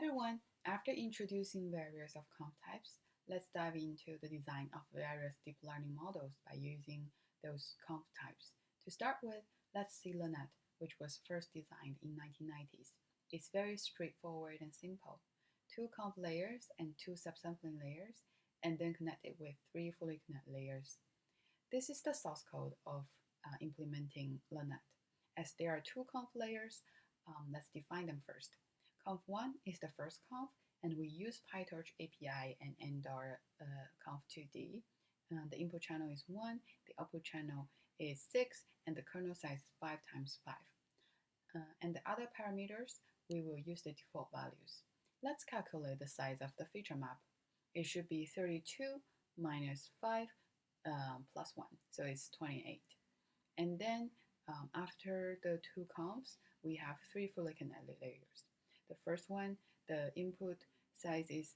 everyone, after introducing various of conf types, let's dive into the design of various deep learning models by using those conf types. To start with, let's see Lenet, which was first designed in 1990s. It's very straightforward and simple. Two conf layers and two subsampling layers, and then connected with three fully connected layers. This is the source code of implementing Lenet. As there are two conf layers, let's define them first. Conf1 is the first conf, and we use PyTorch API and Endor conf2d. The input channel is 1, the output channel is 6, and the kernel size is 5 times 5. And the other parameters, we will use the default values. Let's calculate the size of the feature map. It should be 32 minus 5 plus 1, so it's 28. And then after the two confs, we have three fully connected layers. The first one, the input size is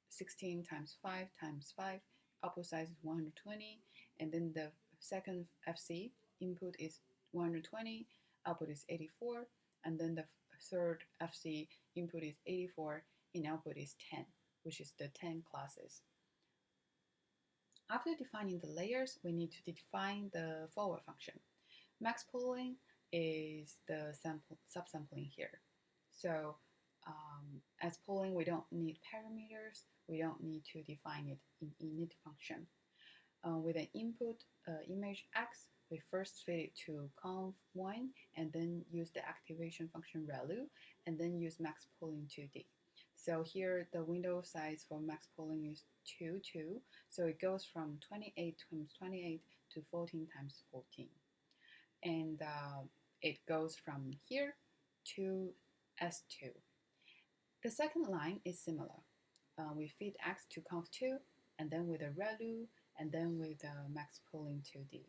16 times 5 times 5, output size is 120, and then the second FC input is 120, output is 84, and then the third FC input is 84, and output is 10, which is the 10 classes. After defining the layers, we need to define the forward function. Max pooling is the subsampling here. So as pooling, we don't need parameters. We don't need to define it in init function. With an input image x, we first feed it to conf1 and then use the activation function relu and then use max pooling 2d. So here the window size for max pooling is 2, 2. So it goes from 28 times 28 to 14 times 14. And it goes from here to S2. The second line is similar. We feed x to conf2, and then with a relu, and then with max pooling 2d.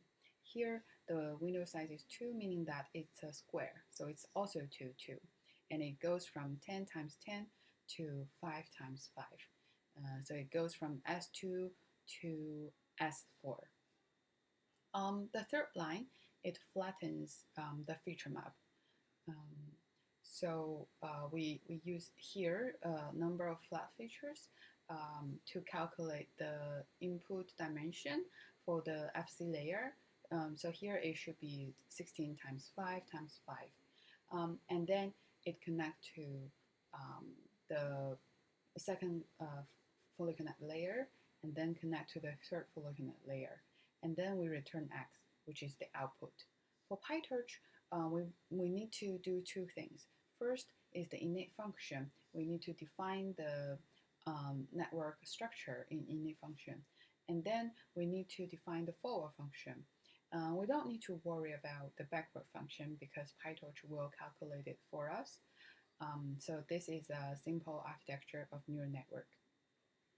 Here, the window size is 2, meaning that it's a square, so it's also 2, 2. And it goes from 10 times 10 to 5 times 5. So it goes from S2 to S4. The third line, it flattens the feature map. So we use here a number of flat features to calculate the input dimension for the FC layer. So here it should be 16 times 5 times 5. And then it connects to the second fully connected layer, and then connect to the third fully connected layer. And then we return x, which is the output. For PyTorch, we need to do two things. First is the init function. We need to define the network structure in init function. And then we need to define the forward function. We don't need to worry about the backward function because PyTorch will calculate it for us. So this is a simple architecture of neural network.